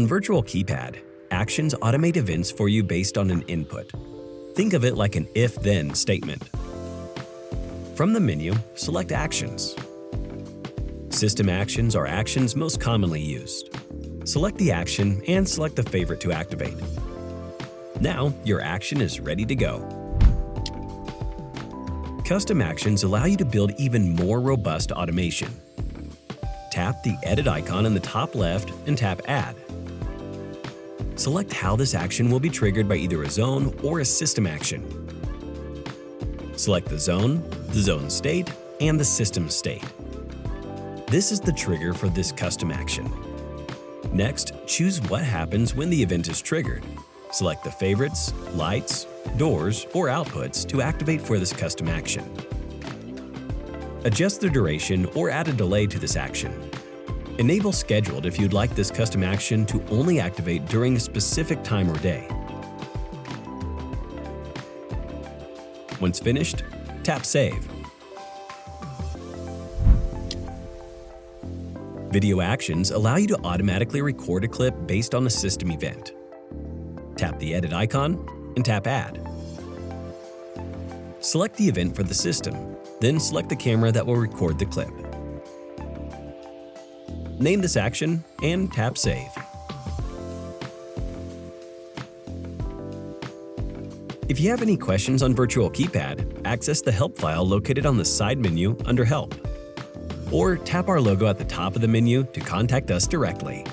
On Virtual Keypad, actions automate events for you based on an input. Think of it like an if-then statement. From the menu, select Actions. System actions are actions most commonly used. Select the action and select the favorite to activate. Now, your action is ready to go. Custom actions allow you to build even more robust automation. Tap the Edit icon in the top left and tap Add. Select how this action will be triggered by either a zone or a system action. Select the zone state, and the system state. This is the trigger for this custom action. Next, choose what happens when the event is triggered. Select the favorites, lights, doors, or outputs to activate for this custom action. Adjust the duration or add a delay to this action. Enable Scheduled if you'd like this custom action to only activate during a specific time or day. Once finished, tap Save. Video actions allow you to automatically record a clip based on a system event. Tap the Edit icon and tap Add. Select the event for the system, then select the camera that will record the clip. Name this action and tap Save. If you have any questions on Virtual Keypad, access the Help file located on the side menu under Help. Or tap our logo at the top of the menu to contact us directly.